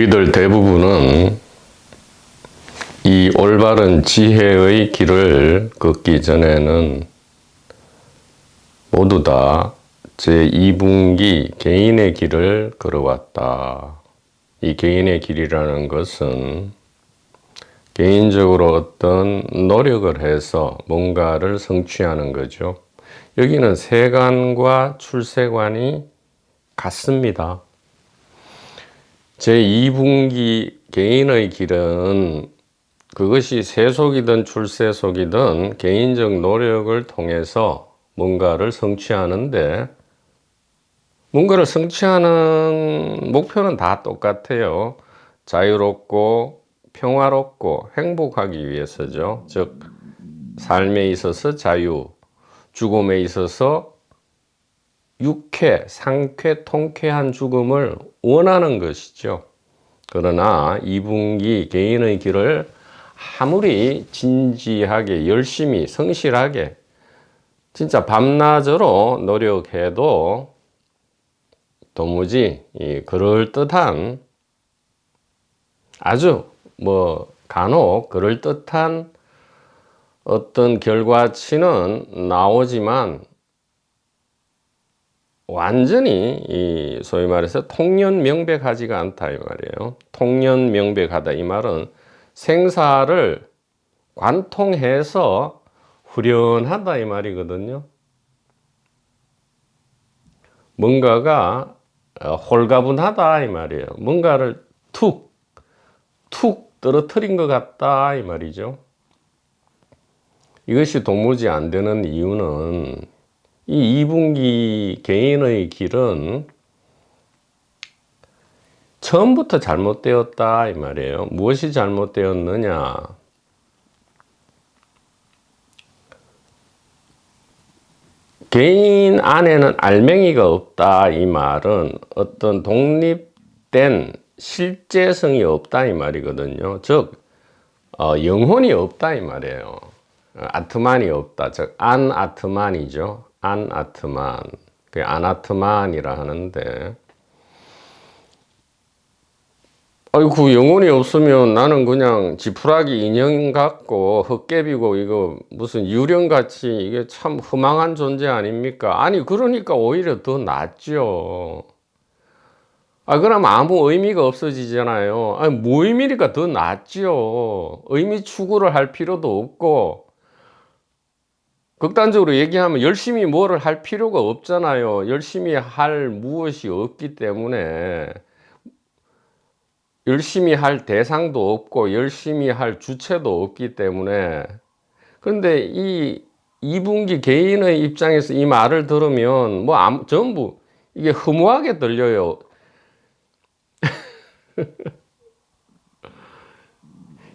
우리들 대부분은 이 올바른 지혜의 길을 걷기 전에는 모두 다 제2분기 개인의 길을 걸어왔다. 이 개인의 길이라는 것은 개인적으로 어떤 노력을 해서 뭔가를 성취하는 거죠. 여기는 세관과 출세관이 같습니다. 제2분기 개인의 길은 그것이 세속이든 출세속이든 개인적 노력을 통해서 뭔가를 성취하는데, 뭔가를 성취하는 목표는 다 똑같아요. 자유롭고 평화롭고 행복하기 위해서죠. 즉 삶에 있어서 자유, 죽음에 있어서 유쾌, 상쾌, 통쾌한 죽음을 원하는 것이죠. 그러나 2분기 개인의 길을 아무리 진지하게 열심히 성실하게 진짜 밤낮으로 노력해도 도무지 그럴듯한, 아주 간혹 그럴듯한 어떤 결과치는 나오지만 완전히 소위 말해서 통연명백하지가 않다 이 말이에요. 통연명백하다 이 말은 생사를 관통해서 후련하다 이 말이거든요. 뭔가가 홀가분하다 이 말이에요. 뭔가를 툭 떨어뜨린 것 같다 이 말이죠. 이것이 도무지 안 되는 이유는 이 2분기 개인의 길은 처음부터 잘못되었다 이 말이에요. 무엇이 잘못되었느냐? 개인 안에는 알맹이가 없다 이 말은 어떤 독립된 실제성이 없다 이 말이거든요. 즉 영혼이 없다 이 말이에요. 아트만이 없다. 즉 안아트만이죠. 안아트만. 그게 아나트만이라 하는데, 아이고 영혼이 없으면 나는 그냥 지푸라기 인형 같고 헛개비고 이거 무슨 유령같이 이게 참 허망한 존재 아닙니까? 아니 그러니까 오히려 더 낫죠. 그럼 아무 의미가 없어지잖아요. 아니 무의미니까 더 낫죠. 의미 추구를 할 필요도 없고, 극단적으로 얘기하면 열심히 뭐를 할 필요가 없잖아요. 열심히 할 무엇이 없기 때문에, 열심히 할 대상도 없고 열심히 할 주체도 없기 때문에. 그런데 이 2분기 개인의 입장에서 이 말을 들으면 전부 이게 허무하게 들려요.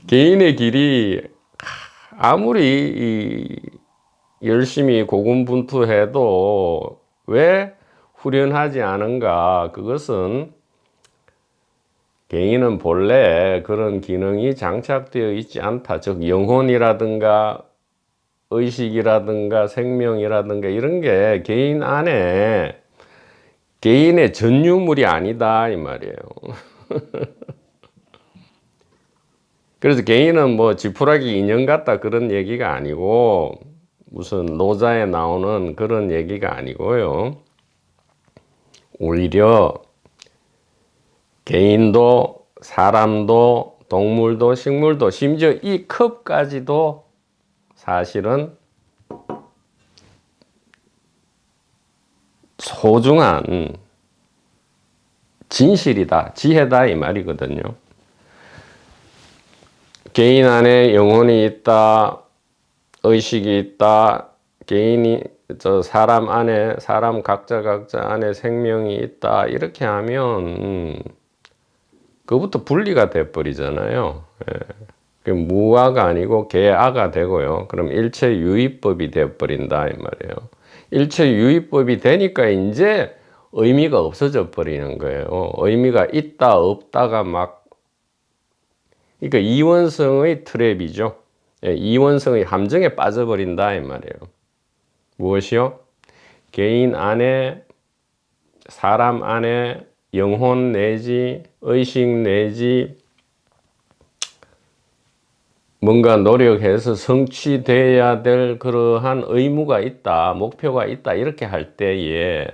개인의 길이 아무리 열심히 고군분투해도 왜 후련하지 않은가? 그것은 개인은 본래 그런 기능이 장착되어 있지 않다. 즉 영혼이라든가 의식이라든가 생명이라든가 이런 게 개인 안에 개인의 전유물이 아니다 이 말이에요. 그래서 개인은 지푸라기 인형 같다 그런 얘기가 아니고, 무슨 노자에 나오는 그런 얘기가 아니고요. 오히려 개인도 사람도 동물도 식물도 심지어 이 컵까지도 사실은 소중한 진실이다, 지혜다 이 말이거든요. 개인 안에 영혼이 있다, 의식이 있다, 사람 안에, 사람 각자 안에 생명이 있다, 이렇게 하면 그것부터 분리가 돼버리잖아요. 무아가 아니고 개아가 되고요. 그럼 일체유의법이 되어버린다 이 말이에요. 일체유의법이 되니까 이제 의미가 없어져 버리는 거예요. 의미가 있다 없다가 그러니까 이원성의 트랩이죠. 이원성의 함정에 빠져버린다 이 말이에요. 무엇이요? 개인 안에, 사람 안에 영혼 내지 의식 내지 뭔가 노력해서 성취돼야 될 그러한 의무가 있다, 목표가 있다, 이렇게 할 때에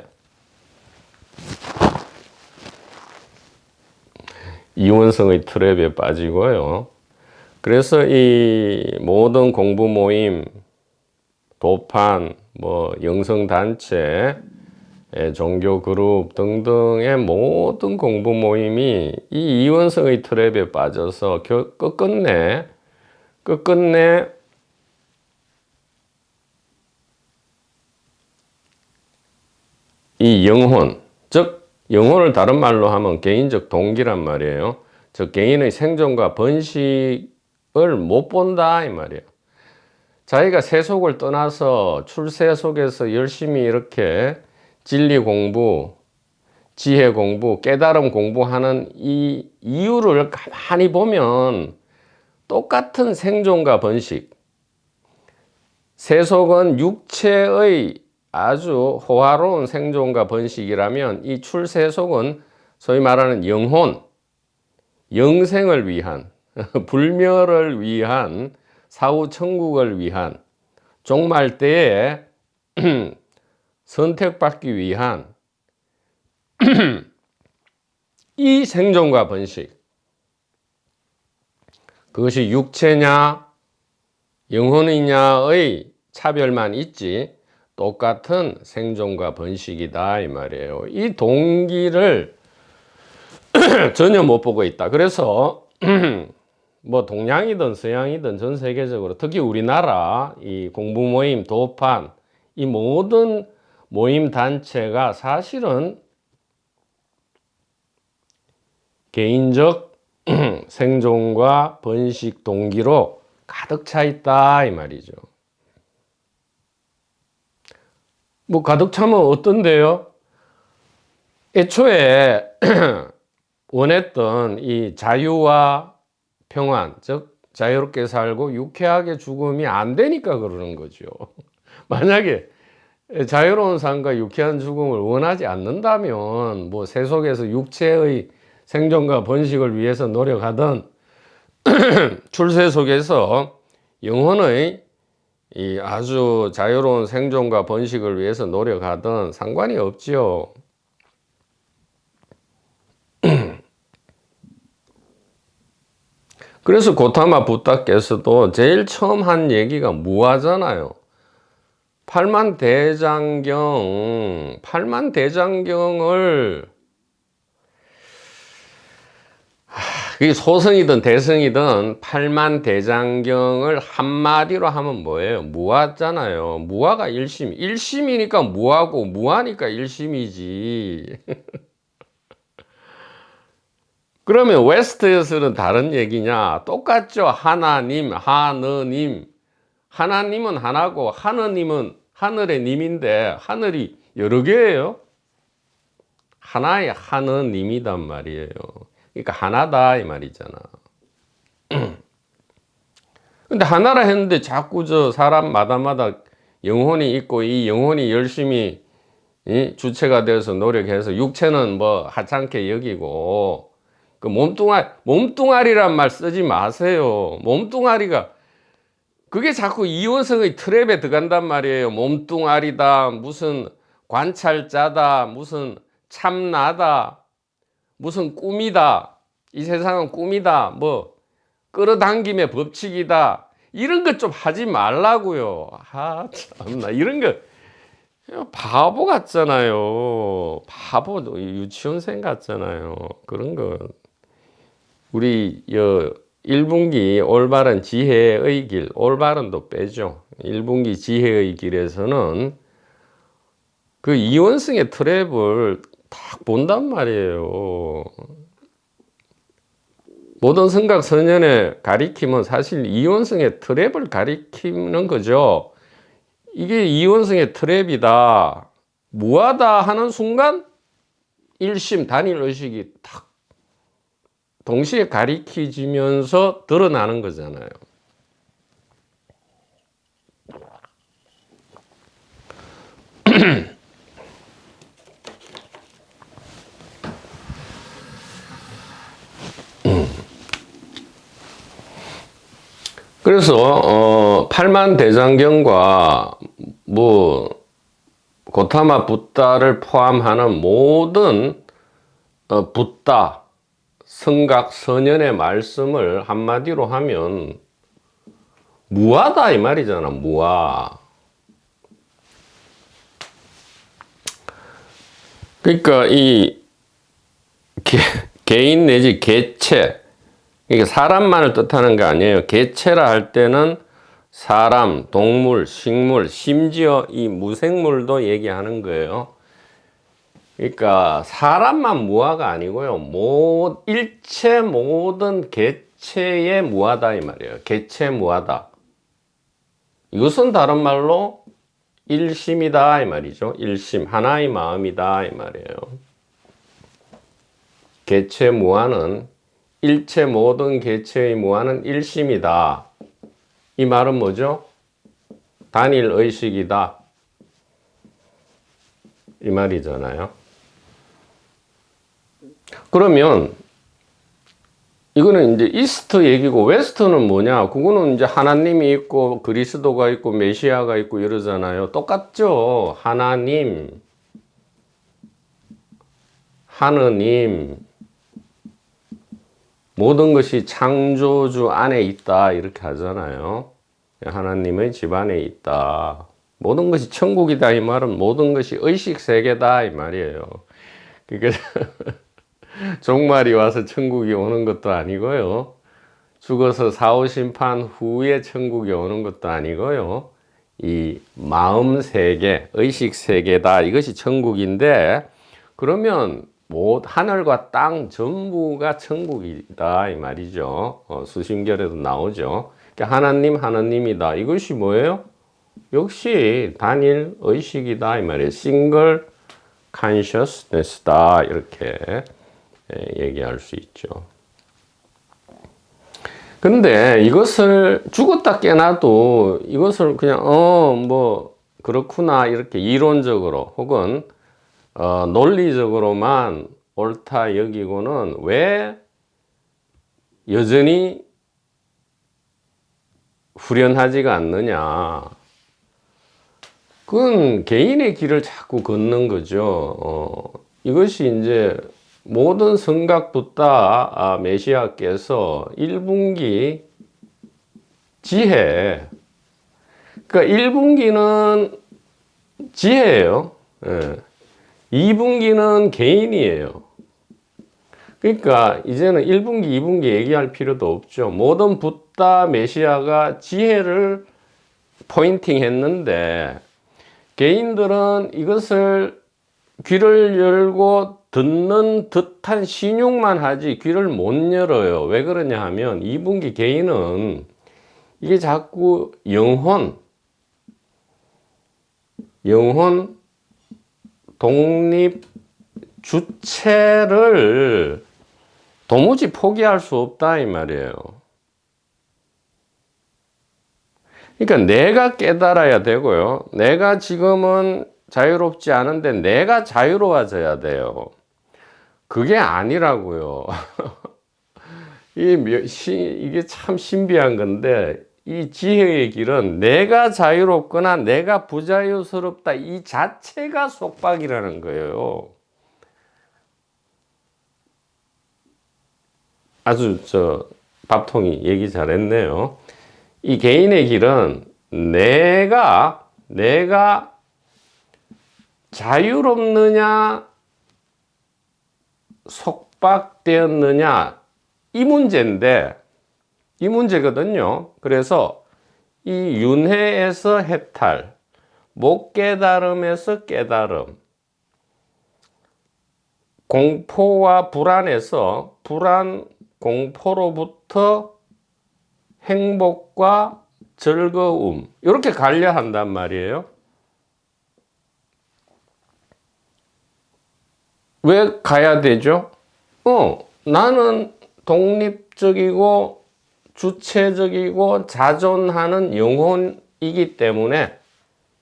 이원성의 트랩에 빠지고요. 그래서 이 모든 공부 모임, 도판, 뭐 영성단체, 종교 그룹 등등의 모든 공부 모임이 이 이원성의 트랩에 빠져서 끝끝내 이 영혼, 즉 영혼을 다른 말로 하면 개인적 동기란 말이에요. 즉 개인의 생존과 번식을 못 본다 이 말이에요. 자기가 세속을 떠나서 출세 속에서 열심히 이렇게 진리 공부, 지혜 공부, 깨달음 공부하는 이 이유를 가만히 보면 똑같은 생존과 번식. 세속은 육체의 아주 호화로운 생존과 번식이라면 이 출세속은 소위 말하는 영혼, 영생을 위한, 불멸을 위한, 사후 천국을 위한, 종말 때에 선택받기 위한 이 생존과 번식. 그것이 육체냐 영혼이냐의 차별만 있지 똑같은 생존과 번식이다 이 말이에요. 이 동기를 전혀 못 보고 있다. 그래서 뭐 동양이든 서양이든 전 세계적으로 특히 우리나라 이 공부 모임, 도판 이 모든 모임 단체가 사실은 개인적 생존과 번식 동기로 가득 차 있다 이 말이죠. 뭐 가득 차면 어떤데요? 애초에 원했던 이 자유와 평안, 즉 자유롭게 살고 유쾌하게 죽음이 안 되니까 그러는 거죠. 만약에 자유로운 삶과 유쾌한 죽음을 원하지 않는다면 뭐 세속에서 육체의 생존과 번식을 위해서 노력하던 출세 속에서 영혼의 이 아주 자유로운 생존과 번식을 위해서 노력하던 상관이 없지요. 그래서 고타마 부다께서도 제일 처음 한 얘기가 무아잖아요. 팔만대장경을 그게 소승이든 대승이든 팔만대장경을 한마디로 하면 뭐예요? 무아잖아요. 무아가 일심. 일심이니까 무아고 무아니까 일심이지. 그러면 웨스트에서는 다른 얘기냐? 똑같죠. 하나님, 하느님. 하나님은 하나고 하느님은 하늘의 님인데 하늘이 여러 개예요. 하나의 하느님이단 말이에요. 그러니까 하나다 이 말이잖아. 근데 하나라 했는데 자꾸 저 사람마다마다 영혼이 있고 이 영혼이 열심히 주체가 되어서 노력해서 육체는 뭐 하찮게 여기고 그 몸뚱아리란 말 쓰지 마세요. 몸뚱아리가 그게 자꾸 이원성의 트랩에 들어간단 말이에요. 몸뚱아리다, 무슨 관찰자다, 무슨 참나다, 무슨 꿈이다, 이 세상은 꿈이다, 뭐 끌어당김의 법칙이다, 이런 것 좀 하지 말라고요. 아 참나 이런 거 바보 같잖아요. 바보 유치원생 같잖아요. 그런 거 우리 1분기 올바른 지혜의 길, 올바른도 빼죠. 1분기 지혜의 길에서는 그 이원성의 트랩을 딱 본단 말이에요. 모든 성각선연의 가리킴은 사실 이원성의 트랩을 가리키는 거죠. 이게 이원성의 트랩이다, 무하다 하는 순간 일심 단일의식이 탁 동시에 가리키지면서 드러나는 거잖아요. 그래서 팔만대장경과 뭐 고타마 붓다를 포함하는 모든 붓다 성각선연의 말씀을 한마디로 하면 무아다 이 말이잖아. 무아. 그러니까 이 개인 내지 개체, 이게 사람만을 뜻하는 게 아니에요. 개체라 할 때는 사람, 동물, 식물, 심지어 이 무생물도 얘기하는 거예요. 그러니까 사람만 무아가 아니고요. 일체 모든 개체의 무아다 이 말이에요. 개체 무아다. 이것은 다른 말로 일심이다 이 말이죠. 일심, 하나의 마음이다 이 말이에요. 개체 무아는, 일체 모든 개체의 무아는 일심이다. 이 말은 뭐죠? 단일 의식이다 이 말이잖아요. 그러면 이거는 이제 이스트 얘기고, 웨스트는 뭐냐? 그거는 이제 하나님이 있고 그리스도가 있고 메시아가 있고 이러잖아요. 똑같죠? 하나님, 하느님, 모든 것이 창조주 안에 있다 이렇게 하잖아요. 하나님의 집 안에 있다. 모든 것이 천국이다 이 말은 모든 것이 의식 세계다 이 말이에요. 그러니까 종말이 와서 천국이 오는 것도 아니고요. 죽어서 사후심판 후에 천국이 오는 것도 아니고요. 이 마음 세계, 의식 세계다. 이것이 천국인데, 그러면 하늘과 땅 전부가 천국이다 이 말이죠. 수심결에도 나오죠. 그러니까 하나님, 하나님이다. 이것이 뭐예요? 역시 단일 의식이다 이 말이에요. 싱글 consciousness다 이렇게 얘기할 수 있죠. 근데 이것을 죽었다 깨나도 이것을 그냥 뭐 그렇구나 이렇게 이론적으로 혹은 논리적으로만 옳다 여기고는 왜 여전히 후련하지가 않느냐. 그건 개인의 길을 자꾸 걷는 거죠. 이것이 이제 모든 성각 붓다 메시아께서 1분기 지혜, 그러니까 1분기는 지혜예요. 2분기는 개인이에요. 그러니까 이제는 1분기, 2분기 얘기할 필요도 없죠. 모든 붓다 메시아가 지혜를 포인팅 했는데 개인들은 이것을 귀를 열고 듣는 듯한 신용만 하지 귀를 못 열어요. 왜 그러냐 하면 2분기 개인은 이게 자꾸 영혼, 독립, 주체를 도무지 포기할 수 없다 이 말이에요. 그러니까 내가 깨달아야 되고요. 내가 지금은 자유롭지 않은데 내가 자유로워져야 돼요. 그게 아니라고요. 이게 참 신비한 건데 이 지혜의 길은 내가 자유롭거나 내가 부자유스럽다 이 자체가 속박이라는 거예요. 아주 밥통이 얘기 잘했네요. 이 개인의 길은 내가 자유롭느냐 속박되었느냐 이 문제인데 이 문제거든요. 그래서 이 윤회에서 해탈, 못 깨달음에서 깨달음, 공포와 불안에서 불안, 공포로부터 행복과 즐거움 이렇게 가려 한단 말이에요. 왜 가야 되죠? 나는 독립적이고 주체적이고 자존하는 영혼이기 때문에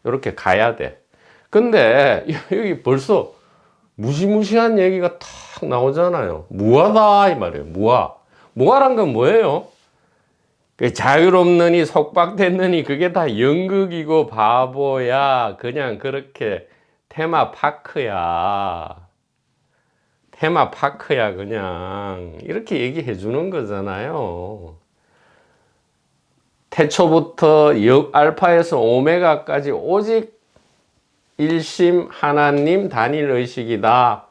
이렇게 가야 돼. 근데 여기 벌써 무시무시한 얘기가 탁 나오잖아요. 무아다 이 말이에요. 무아란 건 뭐예요? 자유롭느니 속박됐느니 그게 다 연극이고 바보야. 그냥 그렇게 테마파크야. 테마파크야 그냥. 이렇게 얘기해 주는 거잖아요. 태초부터 알파에서 오메가까지 오직 일심 하나님 단일 의식이다.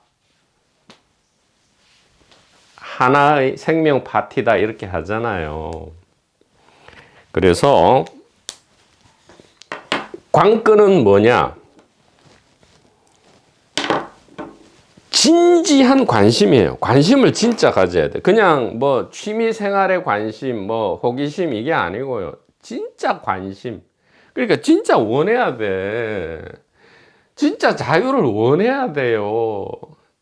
하나의 생명 파티다. 이렇게 하잖아요. 그래서 관건은 뭐냐? 진지한 관심이에요. 관심을 진짜 가져야 돼. 그냥 뭐 취미 생활에 관심, 뭐 호기심 이게 아니고요. 진짜 관심. 그러니까 진짜 원해야 돼. 진짜 자유를 원해야 돼요.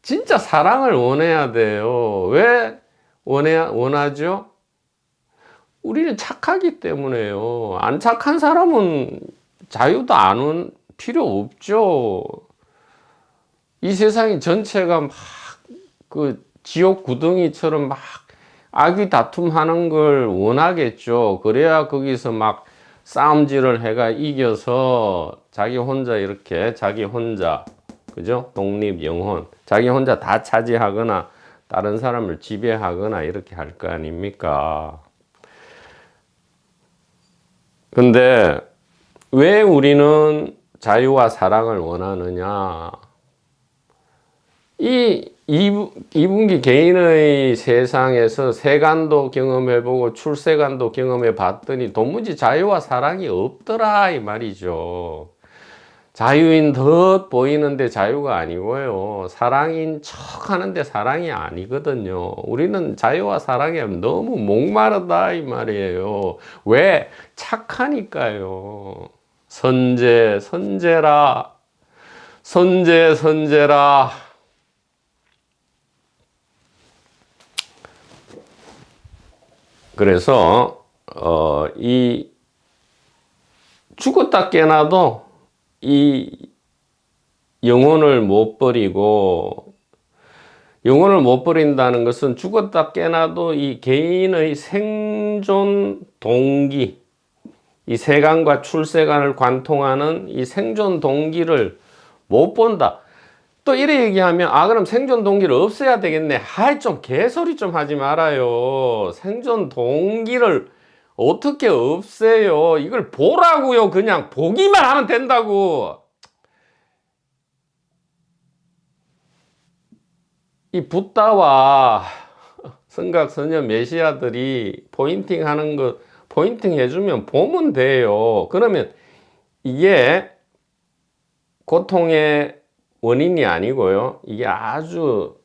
진짜 사랑을 원해야 돼요. 왜 원하죠? 우리는 착하기 때문에요. 안 착한 사람은 자유도 필요 없죠. 이 세상이 전체가 막 그 지옥 구덩이처럼 막 악의 다툼하는 걸 원하겠죠. 그래야 거기서 막 싸움질을 해가 이겨서 자기 혼자 그죠? 독립 영혼 자기 혼자 다 차지하거나 다른 사람을 지배하거나 이렇게 할 거 아닙니까? 근데 왜 우리는 자유와 사랑을 원하느냐? 이 2분기 개인의 세상에서 세간도 경험해보고 출세간도 경험해봤더니 도무지 자유와 사랑이 없더라 이 말이죠. 자유인 듯 보이는데 자유가 아니고요. 사랑인 척 하는데 사랑이 아니거든요. 우리는 자유와 사랑에 너무 목마르다 이 말이에요. 왜? 착하니까요. 선제라. 그래서 이 죽었다 깨나도 이 영혼을 못 버린다는 것은 죽었다 깨나도 이 개인의 생존 동기, 이 세간과 출세간을 관통하는 이 생존 동기를 못 본다. 또 이래 얘기하면 그럼 생존 동기를 없애야 되겠네. 좀 개소리 좀 하지 말아요. 생존 동기를 어떻게 없애요? 이걸 보라고요. 그냥 보기만 하면 된다고. 이 붓다와 성각 선녀 메시아들이 포인팅 하는 거 포인팅 해주면 보면 돼요. 그러면 이게 고통의 원인이 아니고요. 이게 아주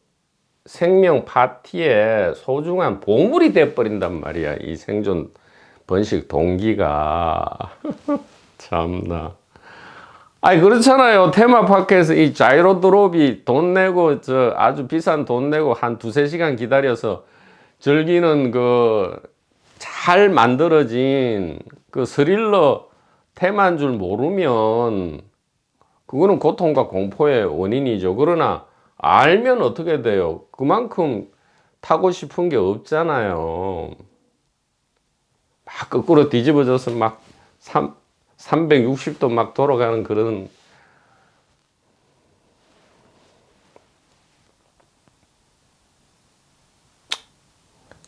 생명 파티의 소중한 보물이 돼버린단 말이야. 이 생존 번식 동기가. 참나. 그렇잖아요. 테마파크에서 이 자이로 드롭이 돈 내고 아주 비싼 돈 내고 한 2-3시간 기다려서 즐기는 잘 만들어진 스릴러 테마인 줄 모르면 그거는 고통과 공포의 원인이죠. 그러나 알면 어떻게 돼요? 그만큼 타고 싶은 게 없잖아요. 막 거꾸로 뒤집어져서 막 360도 막 돌아가는 그런.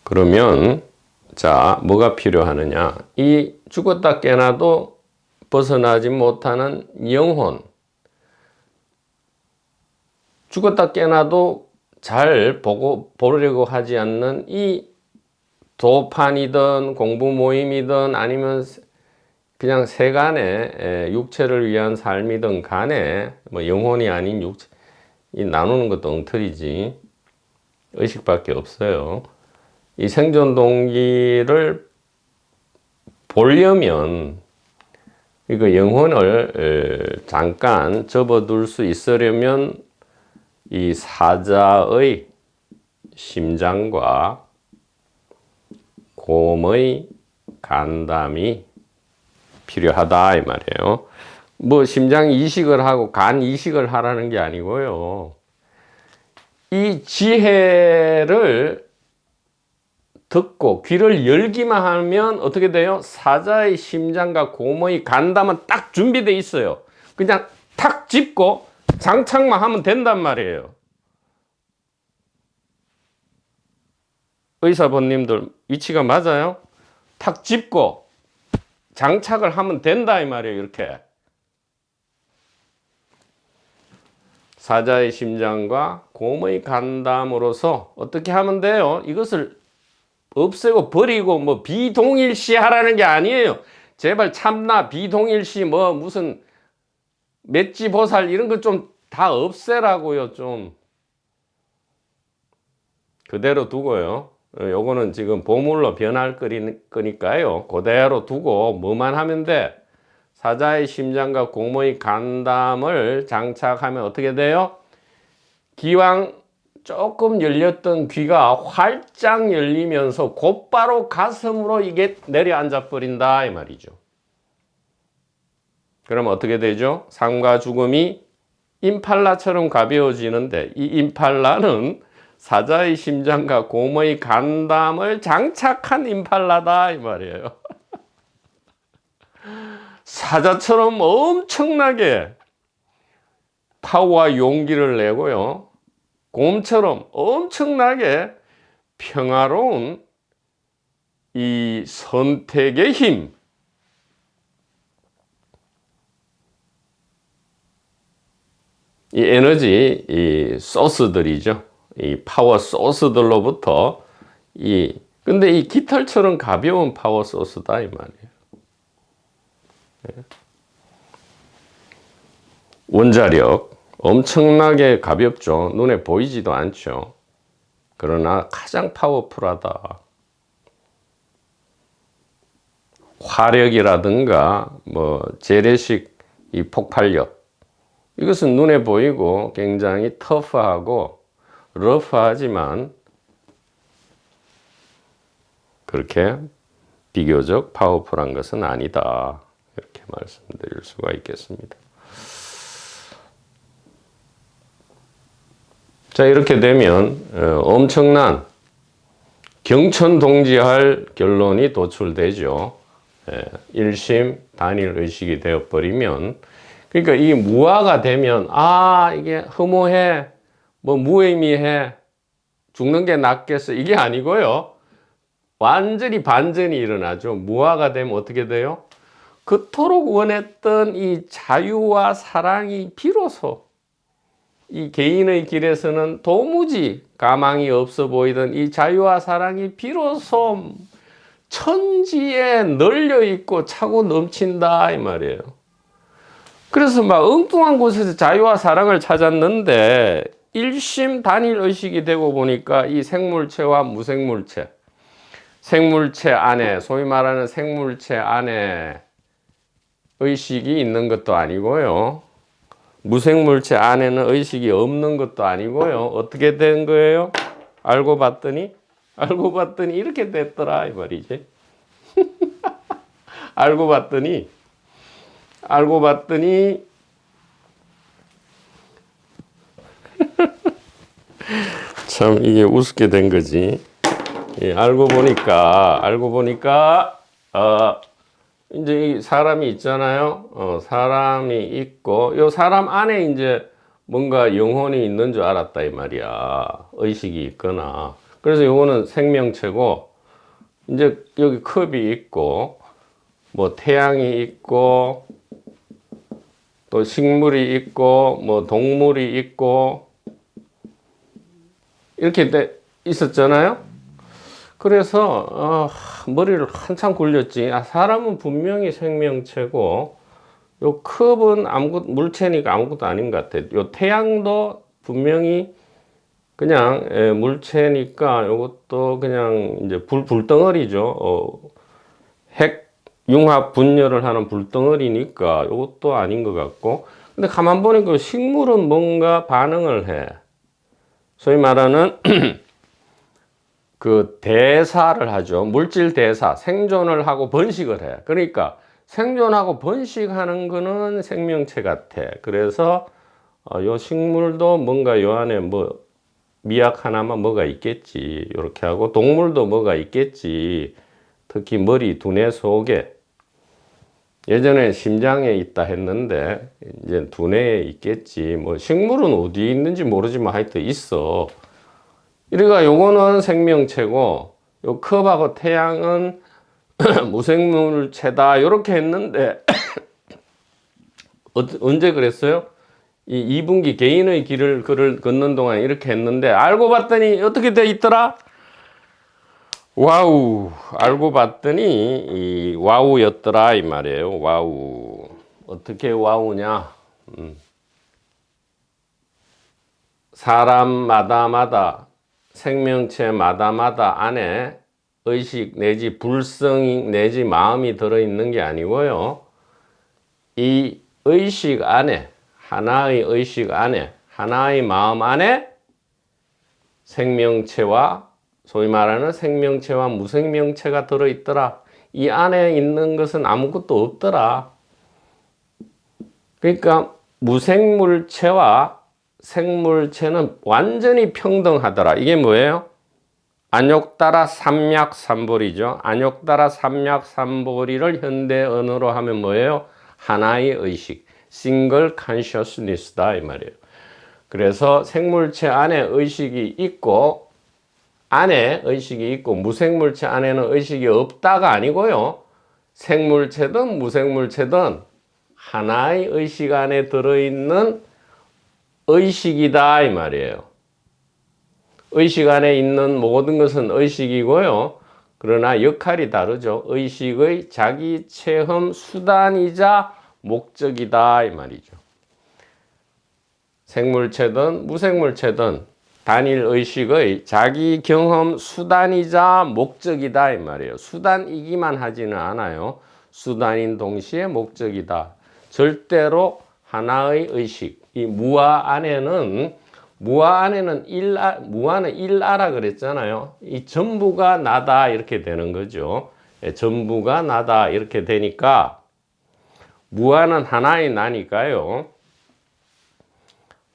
그러면 뭐가 필요하느냐? 이 죽었다 깨나도 벗어나지 못하는 영혼, 죽었다 깨나도 잘 보려고 하지 않는 이 도판이든 공부 모임이든 아니면 그냥 세간의 육체를 위한 삶이든 간에 영혼이 아닌 육체, 이 나누는 것도 엉터리지. 의식밖에 없어요. 이 생존 동기를 보려면 이거 영혼을 잠깐 접어둘 수 있으려면 이 사자의 심장과 곰의 간담이 필요하다 이 말이에요. 심장 이식을 하고 간 이식을 하라는 게 아니고요. 이 지혜를 듣고 귀를 열기만 하면 어떻게 돼요? 사자의 심장과 곰의 간담은 딱 준비되어 있어요. 그냥 탁 짚고 장착만 하면 된단 말이에요. 의사분님들 위치가 맞아요? 탁 짚고 장착을 하면 된다 이 말이에요. 이렇게 사자의 심장과 곰의 간담으로서 어떻게 하면 돼요? 이것을 없애고 버리고 뭐 비동일시 하라는 게 아니에요. 제발 참나 비동일시 뭐 무슨 맷지보살 이런 거 좀 다 없애라고요. 좀 그대로 두고요. 요거는 지금 보물로 변할 거니까요. 그대로 두고 뭐만 하면 돼? 사자의 심장과 곰의 간담을 장착하면 어떻게 돼요? 기왕 조금 열렸던 귀가 활짝 열리면서 곧바로 가슴으로 이게 내려앉아 버린다 이 말이죠. 그럼 어떻게 되죠? 삶과 죽음이 임팔라처럼 가벼워지는데 이 임팔라는 사자의 심장과 곰의 간담을 장착한 임팔라다 이 말이에요. 사자처럼 엄청나게 파워와 용기를 내고요. 곰처럼 엄청나게 평화로운 이 선택의 힘, 이 에너지, 이 소스들이죠. 이 파워 소스들로부터 근데 이 깃털처럼 가벼운 파워 소스다 이 말이에요. 원자력 엄청나게 가볍죠. 눈에 보이지도 않죠. 그러나 가장 파워풀하다. 화력이라든가 뭐 재래식 이 폭발력 이것은 눈에 보이고 굉장히 터프하고 러프하지만 그렇게 비교적 파워풀한 것은 아니다. 이렇게 말씀드릴 수가 있겠습니다. 자, 이렇게 되면 엄청난 경천동지할 결론이 도출되죠. 1심 단일 의식이 되어버리면 그러니까 이게 무화가 되면 이게 허무해 뭐 무의미해 죽는 게 낫겠어 이게 아니고요. 완전히 반전이 일어나죠. 무화가 되면 어떻게 돼요? 그토록 원했던 이 자유와 사랑이 비로소 이 개인의 길에서는 도무지 가망이 없어 보이던 이 자유와 사랑이 비로소 천지에 널려 있고 차고 넘친다 이 말이에요. 그래서 막 엉뚱한 곳에서 자유와 사랑을 찾았는데 일심 단일 의식이 되고 보니까 이 생물체와 무생물체, 생물체 안에 소위 말하는 생물체 안에 의식이 있는 것도 아니고요. 무생물체 안에는 의식이 없는 것도 아니고요. 어떻게 된 거예요? 알고 봤더니 이렇게 됐더라 이 말이지. 알고 봤더니 참 이게 우습게 된 거지. 알고 보니까 이제 이 사람이 있잖아요. 사람이 있고 요 사람 안에 이제 뭔가 영혼이 있는 줄 알았다 이 말이야. 의식이 있거나. 그래서 요거는 생명체고 이제 여기 컵이 있고 뭐 태양이 있고 또 식물이 있고 뭐 동물이 있고 이렇게 있었잖아요. 그래서 머리를 한참 굴렸지. 사람은 분명히 생명체고 요 컵은 물체니까 아무것도 아닌 것 같아. 요 태양도 분명히 그냥 물체니까 요것도 그냥 이제 불덩어리죠. 핵 융합 분열을 하는 불덩어리니까 요것도 아닌 것 같고. 근데 가만 보니까 식물은 뭔가 반응을 해. 소위 말하는 그 대사를 하죠. 물질 대사, 생존을 하고 번식을 해. 그러니까 생존하고 번식하는 거는 생명체 같아. 그래서 요 식물도 뭔가 요 안에 뭐 미약 하나만 뭐가 있겠지. 이렇게 하고 동물도 뭐가 있겠지. 특히 머리, 두뇌 속에. 예전에 심장에 있다 했는데 이제 두뇌에 있겠지. 뭐 식물은 어디 있는지 모르지만 하여튼 있어. 이러니까 요거는 생명체고 요 컵하고 태양은 무생물체다. 이렇게 했는데 언제 그랬어요? 이 2분기 개인의 길을 걷는 동안 이렇게 했는데 알고 봤더니 어떻게 돼 있더라? 와우. 알고 봤더니 이 와우였더라 이 말이에요. 와우. 어떻게 와우냐? 사람마다마다 생명체마다마다 안에 의식 내지 불성 내지 마음이 들어있는 게 아니고요. 이 의식 안에 하나의 의식 안에 하나의 마음 안에 생명체와 소위 말하는 생명체와 무생명체가 들어있더라. 이 안에 있는 것은 아무것도 없더라. 그러니까 무생물체와 생물체는 완전히 평등하더라. 이게 뭐예요? 안욕따라 삼약삼보리죠. 안욕따라 삼약삼보리를 현대 언어로 하면 뭐예요? 하나의 의식, single consciousness다 이 말이에요. 그래서 생물체 안에 의식이 있고 안에 의식이 있고 무생물체 안에는 의식이 없다가 아니고요. 생물체든 무생물체든 하나의 의식 안에 들어있는 의식이다 이 말이에요. 의식 안에 있는 모든 것은 의식이고요. 그러나 역할이 다르죠. 의식의 자기 체험 수단이자 목적이다 이 말이죠. 생물체든 무생물체든 단일 의식의 자기 경험 수단이자 목적이다 이 말이에요. 수단이기만 하지는 않아요. 수단인 동시에 목적이다. 절대로 하나의 의식. 이 무아 안에는 무아는 일아라 그랬잖아요. 이 전부가 나다 이렇게 되는 거죠. 전부가 나다 이렇게 되니까 무아는 하나의 나니까요.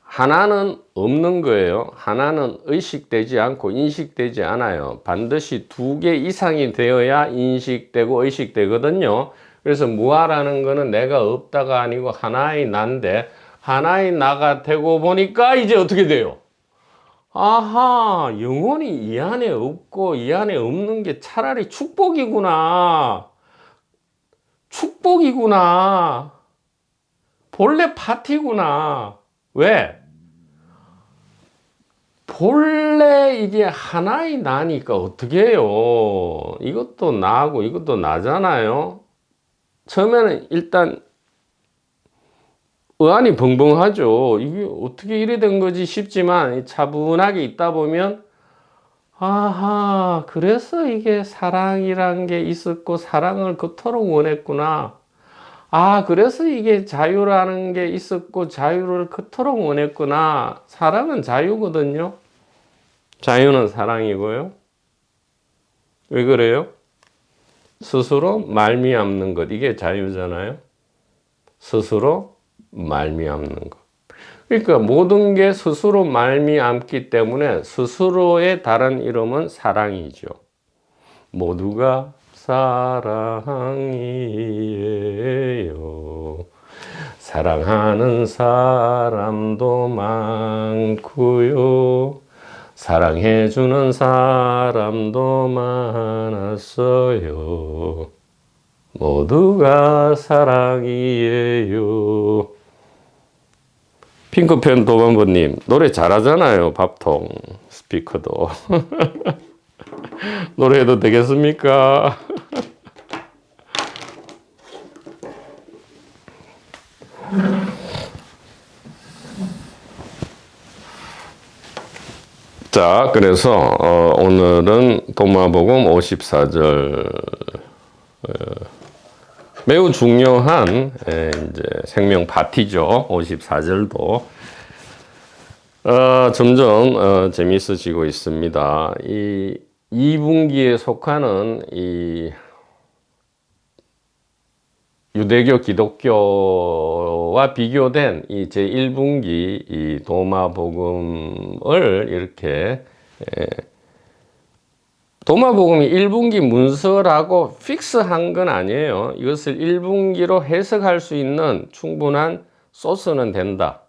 하나는 없는 거예요. 하나는 의식되지 않고 인식되지 않아요. 반드시 두 개 이상이 되어야 인식되고 의식되거든요. 그래서 무아라는 거는 내가 없다가 아니고 하나의 나인데 하나의 나가 되고 보니까 이제 어떻게 돼요? 아하, 영혼이 이 안에 없고 이 안에 없는 게 차라리 축복이구나. 축복이구나. 본래 파티구나. 왜? 본래 이게 하나의 나니까 어떻게 해요? 이것도 나고 이것도 나잖아요. 처음에는 일단 의안이 벙벙하죠. 이게 어떻게 이래 된 거지 싶지만 차분하게 있다 보면 아하, 그래서 이게 사랑이란 게 있었고 사랑을 그토록 원했구나. 아, 그래서 이게 자유라는 게 있었고 자유를 그토록 원했구나. 사랑은 자유거든요. 자유는 사랑이고요. 왜 그래요? 스스로 말미암는 것. 이게 자유잖아요. 스스로 말미암는 것. 그러니까 모든 게 스스로 말미암기 때문에 스스로의 다른 이름은 사랑이죠. 모두가 사랑이에요. 사랑하는 사람도 많고요. 사랑해주는 사람도 많았어요. 모두가 사랑이에요. 핑크펜 도반부님 노래 잘하잖아요. 밥통 스피커도. 노래해도 되겠습니까? 자, 그래서 오늘은 도마복음 54절 매우 중요한 이제 생명 파티죠. 54절도 점점 재미있어지고 있습니다. 이 2분기에 속하는 이 유대교 기독교와 비교된 이 제1분기 이 도마복음을 이렇게 도마복음이 1분기 문서라고 픽스한 건 아니에요. 이것을 1분기로 해석할 수 있는 충분한 소스는 된다.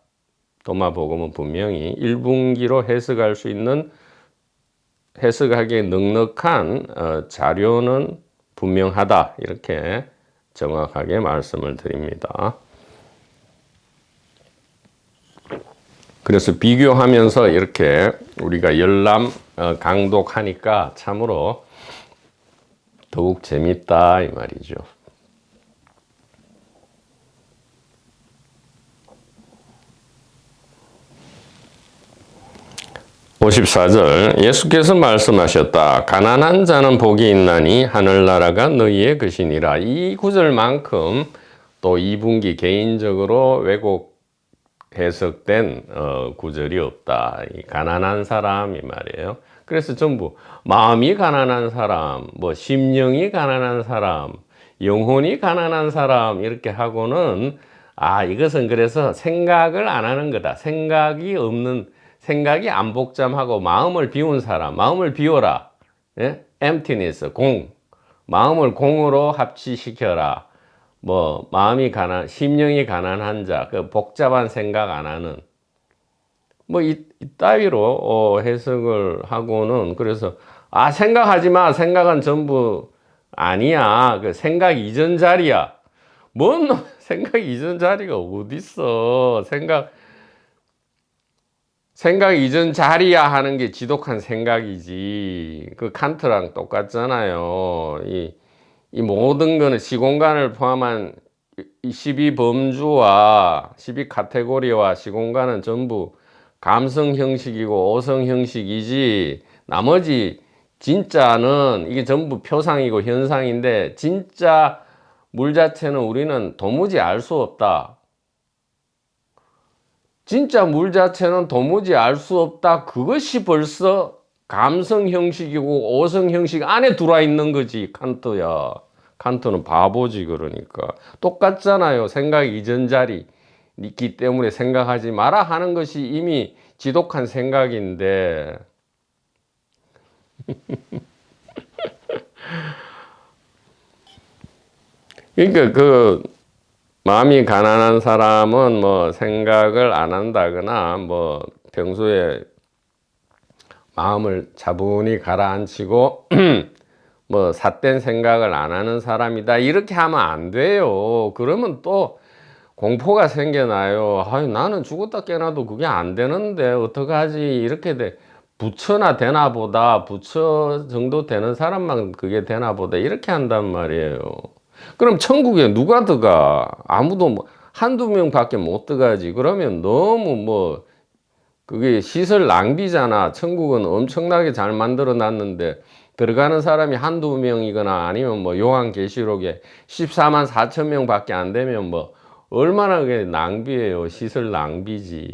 도마복음은 분명히 1분기로 해석할 수 있는 해석하기에 넉넉한 자료는 분명하다. 이렇게 정확하게 말씀을 드립니다. 그래서 비교하면서 이렇게 우리가 열람 강독하니까 참으로 더욱 재밌다 이 말이죠. 54절 예수께서 말씀하셨다. 가난한 자는 복이 있나니 하늘나라가 너희의 것이니라. 이 구절만큼 또 2분기 개인적으로 왜곡 해석된 구절이 없다. 이 가난한 사람 이 말이에요. 그래서 전부 마음이 가난한 사람, 뭐 심령이 가난한 사람, 영혼이 가난한 사람 이렇게 하고는 이것은 그래서 생각을 안 하는 거다. 생각이 안 복잡하고 마음을 비운 사람, 마음을 비워라. 예? emptiness, 공. 마음을 공으로 합치시켜라. 뭐, 심령이 가난한 자, 그 복잡한 생각 안 하는. 뭐, 이따위로 해석을 하고는, 그래서, 생각하지 마. 생각은 전부 아니야. 그 생각 이전 자리야. 뭔 생각 이전 자리가 어딨어. 생각 이전 자리야 하는 게 지독한 생각이지. 그 칸트랑 똑같잖아요. 이 모든 거는 시공간을 포함한 12범주와 12카테고리와 시공간은 전부 감성 형식이고 오성 형식이지. 나머지 진짜는 이게 전부 표상이고 현상인데 진짜 물 자체는 우리는 도무지 알 수 없다. 진짜 물 자체는 도무지 알 수 없다. 그것이 벌써 감성 형식이고 오성 형식 안에 들어와 있는 거지. 칸트야. 칸트는 바보지. 그러니까 똑같잖아요. 생각 이전 자리 있기 때문에 생각하지 마라 하는 것이 이미 지독한 생각인데 그러니까 그 마음이 가난한 사람은 뭐 생각을 안 한다거나 뭐 평소에 마음을 차분히 가라앉히고 뭐 삿된 생각을 안 하는 사람이다 이렇게 하면 안 돼요. 그러면 또 공포가 생겨나요. 나는 죽었다 깨나도 그게 안 되는데 어떡하지 이렇게 돼. 부처나 되나 보다. 부처 정도 되는 사람만 그게 되나 보다 이렇게 한단 말이에요. 그럼 천국에 누가 들어가? 아무도 한두 명밖에 못 들어가지. 그러면 너무 그게 시설 낭비잖아. 천국은 엄청나게 잘 만들어 놨는데 들어가는 사람이 한두 명이거나 아니면 요한계시록에 14만 4천 명밖에 안 되면 얼마나 그게 낭비예요. 시설 낭비지.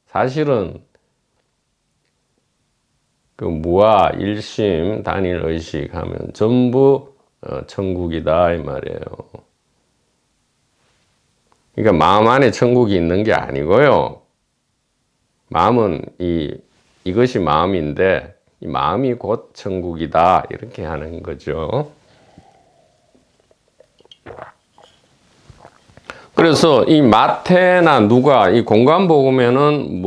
사실은 그 무아, 일심, 단일 의식 하면 전부 천국이다 이 말이에요. 그러니까 마음 안에 천국이 있는 게 아니고요. 마음은 이것이 마음인데 이 마음이 곧 천국이다 이렇게 하는 거죠. 그래서 이 마태나 누가 이 공관복음에는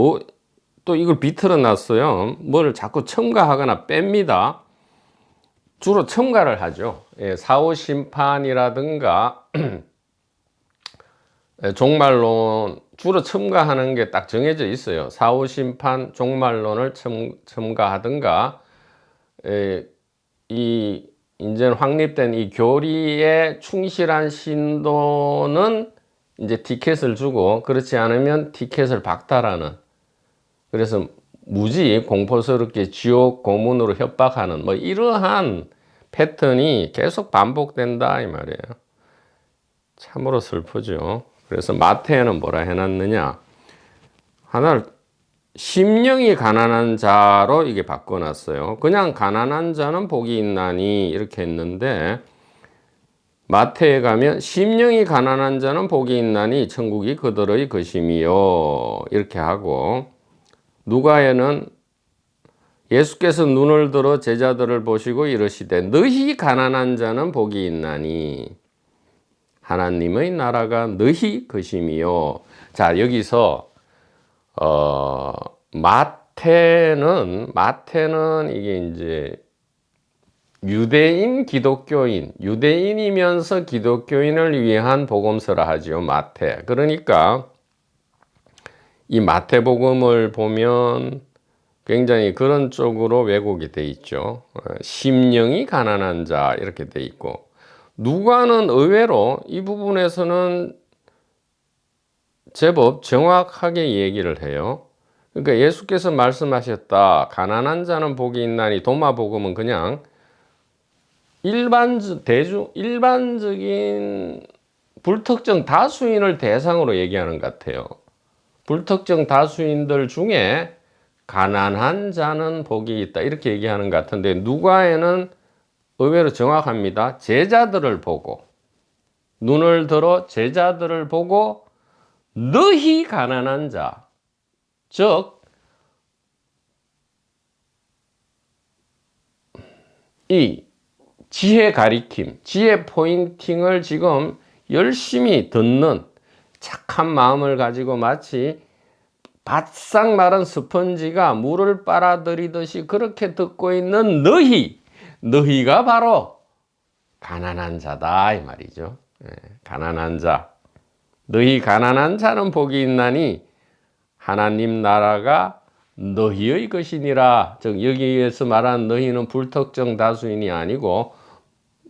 또 이걸 비틀어 놨어요. 뭐를 자꾸 첨가하거나 뺍니다. 주로 첨가를 하죠. 사후 심판이라든가 종말론 주로 첨가하는 게 딱 정해져 있어요. 사후 심판 종말론을 첨가하든가 이제 확립된 이 교리에 충실한 신도는 이제 티켓을 주고 그렇지 않으면 티켓을 박탈하는. 그래서 무지 공포스럽게 지옥 고문으로 협박하는 이러한 패턴이 계속 반복된다 이 말이에요. 참으로 슬프죠. 그래서 마태에는 뭐라 해놨느냐, 하나를 심령이 가난한 자로 이게 바꿔놨어요. 그냥 가난한 자는 복이 있나니 이렇게 했는데 마태에 가면 심령이 가난한 자는 복이 있나니 천국이 그들의 것임이요 이렇게 하고, 누가에는 예수께서 눈을 들어 제자들을 보시고 이르시되 너희 가난한 자는 복이 있나니 하나님의 나라가 너희 것임이요. 자, 여기서 마태는 이게 이제 유대인이면서 기독교인을 위한 복음서라 하죠, 마태. 그러니까 이 마태복음을 보면 굉장히 그런 쪽으로 왜곡이 돼 있죠. 심령이 가난한 자 이렇게 돼 있고, 누가는 의외로 이 부분에서는 제법 정확하게 얘기를 해요. 그러니까 예수께서 말씀하셨다. 가난한 자는 복이 있나니, 도마복음은 그냥 일반적인 불특정 다수인을 대상으로 얘기하는 것 같아요. 불특정 다수인들 중에 가난한 자는 복이 있다 이렇게 얘기하는 것 같은데, 누가에는 의외로 정확합니다. 제자들을 보고, 눈을 들어 제자들을 보고 너희 가난한 자, 즉 이 지혜 가리킴, 지혜 포인팅을 지금 열심히 듣는 착한 마음을 가지고 마치 바싹 마른 스펀지가 물을 빨아들이듯이 그렇게 듣고 있는 너희가 바로 가난한 자다 이 말이죠. 가난한 자, 너희 가난한 자는 복이 있나니 하나님 나라가 너희의 것이니라. 즉 여기에서 말하는 너희는 불특정 다수인이 아니고,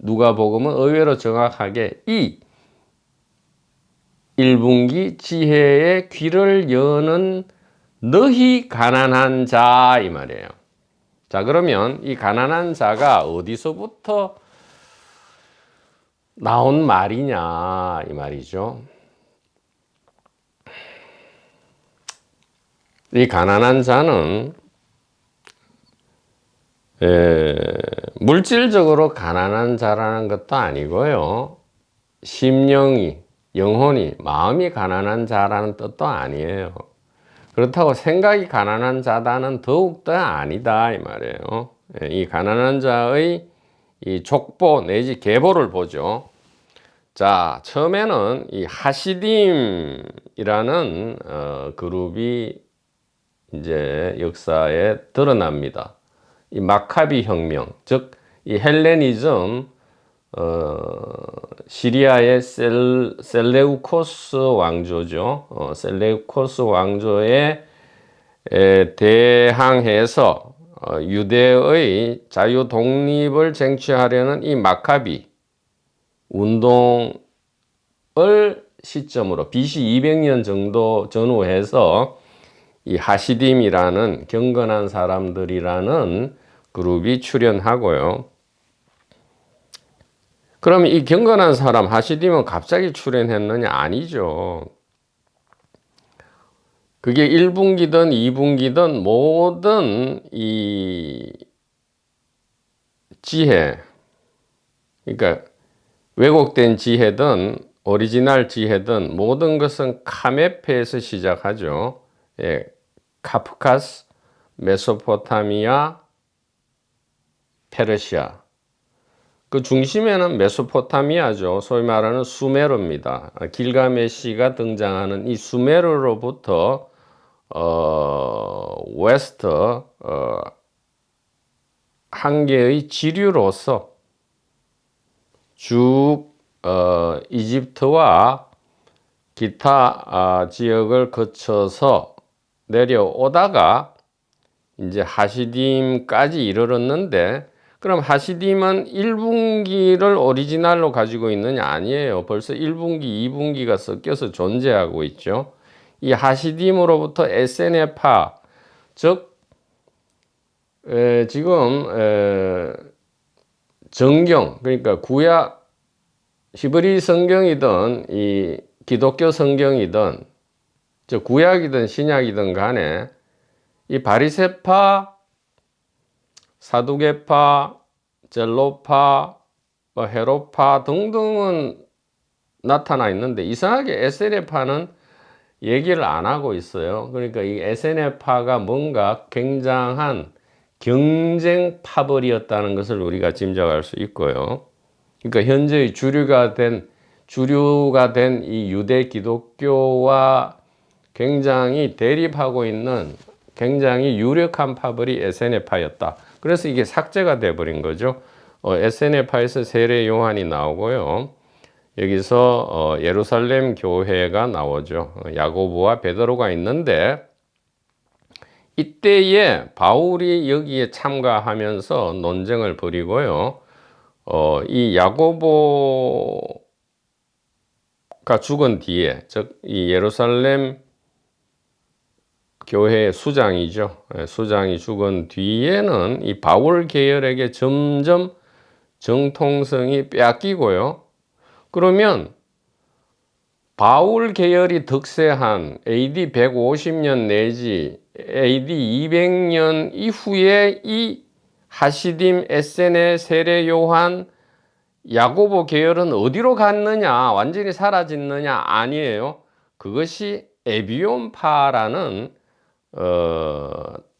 누가복음은 의외로 정확하게 이 1분기 지혜의 귀를 여는 너희 가난한 자 이 말이에요. 자, 그러면 이 가난한 자가 어디서부터 나온 말이냐 이 말이죠. 이 가난한 자는 물질적으로 가난한 자라는 것도 아니고요, 심령이, 영혼이, 마음이 가난한 자라는 뜻도 아니에요. 그렇다고 생각이 가난한 자다는 더욱더 아니다 이 말이에요. 이 가난한 자의 이 족보 내지 계보를 보죠. 자, 처음에는 이 하시딤이라는 그룹이 이제 역사에 드러납니다. 이 마카비 혁명, 즉 이 헬레니즘, 시리아의 셀레우코스 왕조죠. 셀레우코스 왕조에 대항해서 유대의 자유 독립을 쟁취하려는 이 마카비 운동을 시점으로 BC 200년 정도 전후해서 이 하시딤이라는 경건한 사람들이라는 그룹이 출현하고요. 그럼 이 경건한 사람 하시딤은 갑자기 출현했느냐? 아니죠. 그게 1분기든 2분기든 모든 이 지혜, 그러니까 왜곡된 지혜든 오리지널 지혜든 모든 것은 카메페에서 시작하죠. 카프카스, 메소포타미아, 페르시아. 그 중심에는 메소포타미아죠. 소위 말하는 수메르입니다. 길가메시가 등장하는 이 수메르로부터 웨스트 한 개의 지류로서 쭉 이집트와 기타 지역을 거쳐서 내려오다가 이제 하시딤까지 이르렀는데, 그럼 하시딤은 1분기를 오리지널로 가지고 있느냐? 아니에요. 벌써 1분기, 2분기가 섞여서 존재하고 있죠. 이 하시딤으로부터 에세네파, 즉 지금 정경, 그러니까 구약 히브리 성경이든 이 기독교 성경이든, 즉 구약이든 신약이든 간에 이 바리새파, 사두개파, 젤로파, 헤로파 등등은 나타나 있는데 이상하게 SNF파는 얘기를 안 하고 있어요. 그러니까 이 SNF파가 뭔가 굉장한 경쟁 파벌이었다는 것을 우리가 짐작할 수 있고요. 그러니까 현재의 주류가 된 이 유대 기독교와 굉장히 대립하고 있는 굉장히 유력한 파벌이 SNF파였다. 그래서 이게 삭제가 돼버린 거죠. SNF파에서 세례 요한이 나오고요. 여기서 예루살렘 교회가 나오죠. 야고보와 베드로가 있는데 이때에 바울이 여기에 참가하면서 논쟁을 벌이고요. 이 야고보가 죽은 뒤에, 즉 이 예루살렘 교회의 수장이죠. 수장이 죽은 뒤에는 이 바울 계열에게 점점 정통성이 빼앗기고요. 그러면 바울 계열이 득세한 AD 150년 내지 AD 200년 이후에 이 하시딤, 에세네, 세례 요한, 야고보 계열은 어디로 갔느냐? 완전히 사라졌느냐? 아니에요. 그것이 에비온파라는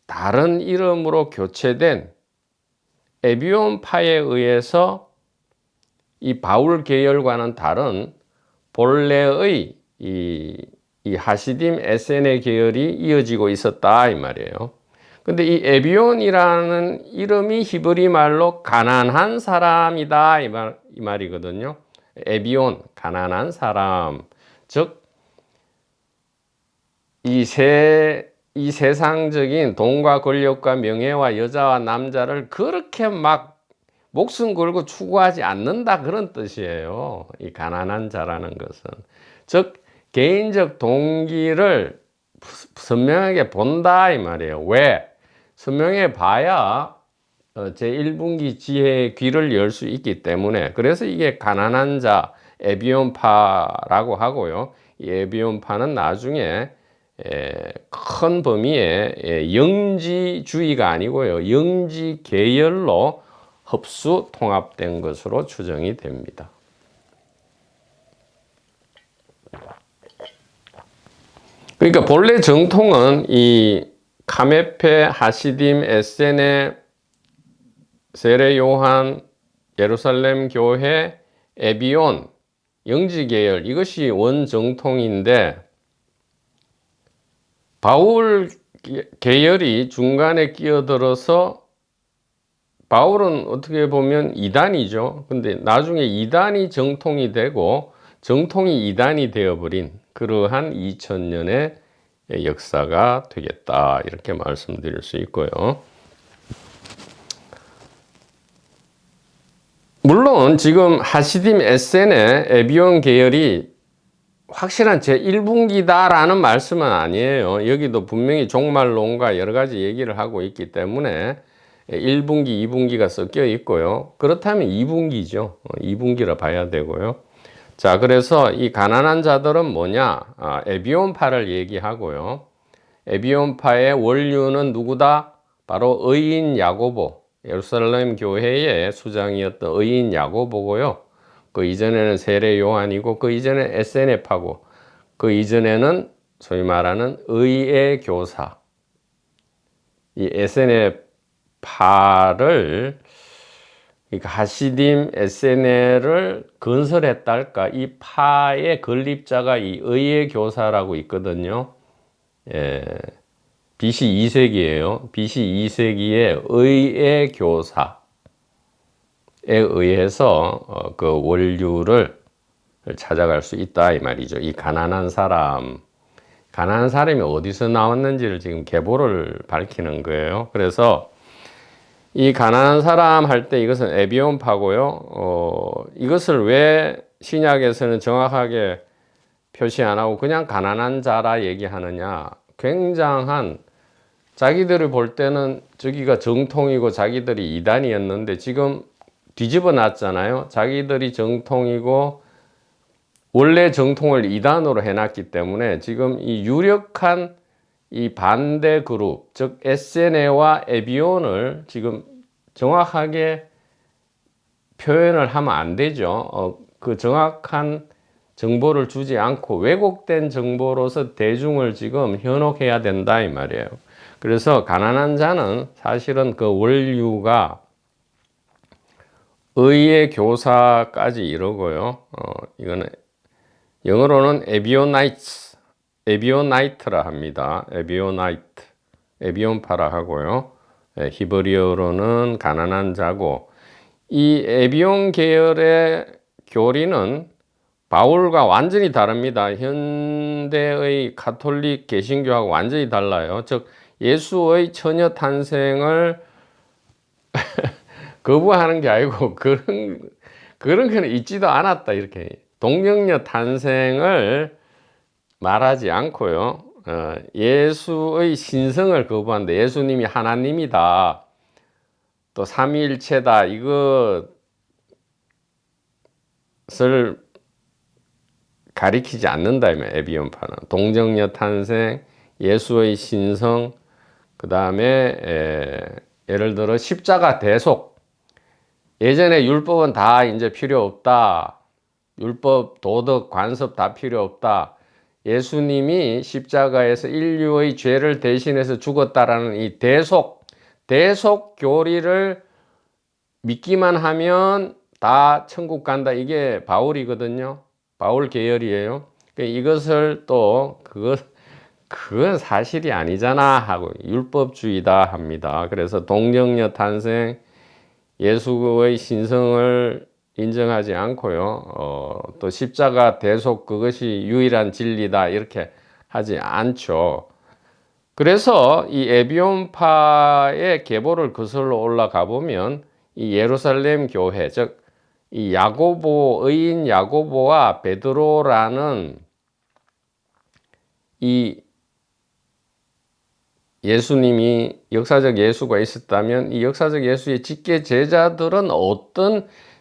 다른 이름으로 교체된 에비온파에 의해서 이 바울 계열과는 다른 본래의 이 하시딤 에세네 계열이 이어지고 있었다 이 말이에요. 근데 이 에비온이라는 이름이 히브리 말로 가난한 사람이다 이 말이거든요. 에비온, 가난한 사람. 즉, 이 세상적인 돈과 권력과 명예와 여자와 남자를 그렇게 막 목숨 걸고 추구하지 않는다 그런 뜻이에요. 이 가난한 자라는 것은. 즉 개인적 동기를 선명하게 본다 이 말이에요. 왜? 선명해 봐야 제1분기 지혜의 귀를 열 수 있기 때문에. 그래서 이게 가난한 자 에비온파라고 하고요. 이 에비온파는 나중에 큰 범위의 영지주의가 아니고요. 영지 계열로 흡수 통합된 것으로 추정이 됩니다. 그러니까 본래 정통은 이 카메페, 하시딤, 에세네, 세례 요한, 예루살렘 교회, 에비온, 영지 계열 이것이 원정통인데 바울 계열이 중간에 끼어들어서 바울은 어떻게 보면 이단이죠. 근데 나중에 이단이 정통이 되고 정통이 이단이 되어버린 그러한 2000년의 역사가 되겠다 이렇게 말씀드릴 수 있고요. 물론 지금 하시딤, 에세네, 에비온 계열이 확실한 제1분기다라는 말씀은 아니에요. 여기도 분명히 종말론과 여러 가지 얘기를 하고 있기 때문에 1분기, 2분기가 섞여 있고요. 그렇다면 2분기죠. 2분기라 봐야 되고요. 자, 그래서 이 가난한 자들은 뭐냐? 에비온파를 얘기하고요. 에비온파의 원류는 누구다? 바로 의인 야고보, 예루살렘 교회의 수장이었던 의인 야고보고요. 그 이전에는 세례 요한이고 그 이전에 SNF하고 그 이전에는 소위 말하는 의의 교사, 이 SNF파를 그러니까 하시딤 SNL을 건설했다 할까? 이 파의 건립자가 이 의의 교사라고 있거든요. BC 2세기예요. BC 2세기의 의의 교사에 의해서 그 원류를 찾아갈 수 있다 이 말이죠. 이 가난한 사람이 어디서 나왔는지를 지금 계보를 밝히는 거예요. 그래서 이 가난한 사람 할 때 이것은 에비온파고요. 이것을 왜 신약에서는 정확하게 표시 안 하고 그냥 가난한 자라 얘기하느냐. 굉장한 자기들을 볼 때는 저기가 정통이고 자기들이 이단이었는데 지금 뒤집어 놨잖아요. 자기들이 정통이고 원래 정통을 이단으로 해놨기 때문에 지금 이 유력한 이 반대 그룹, 즉 에세네와 에비온을 지금 정확하게 표현을 하면 안 되죠. 그 정확한 정보를 주지 않고 왜곡된 정보로서 대중을 지금 현혹해야 된다 이 말이에요. 그래서 가난한 자는 사실은 그 원류가 의의 교사까지 이러고요. 이거는 영어로는 에비오나이트라 합니다. 에비오나이트, 에비온파라 하고요. 히브리어로는 가난한 자고, 이 에비온 계열의 교리는 바울과 완전히 다릅니다. 현대의 가톨릭 개신교하고 완전히 달라요. 즉 예수의 처녀 탄생을 거부하는 게 아니고 그런 거는 있지도 않았다 이렇게 동정녀 탄생을 말하지 않고요. 예수의 신성을 거부한다. 예수님이 하나님이다. 또 삼위일체다. 이것을 가리키지 않는다. 에비온파는 동정녀 탄생, 예수의 신성, 그 다음에 예를 들어 십자가 대속. 예전에 율법은 다 이제 필요 없다. 율법, 도덕, 관습 다 필요 없다. 예수님이 십자가에서 인류의 죄를 대신해서 죽었다라는 이 대속 교리를 믿기만 하면 다 천국 간다. 이게 바울이거든요. 바울 계열이에요. 이것을 또 그건 사실이 아니잖아 하고 율법주의다 합니다. 그래서 동정녀 탄생, 예수의 신성을 인정하지 않고요. 또 십자가 대속 그것이 유일한 진리다 이렇게 하지 않죠. 그래서 이 에비온파의 계보를 거슬러 올라가 보면 이 예루살렘 교회, 즉 이 의인 야고보와 베드로라는 이 예수님이 역사적 예수가 있었다면 이 역사적 예수의 직계 제자들은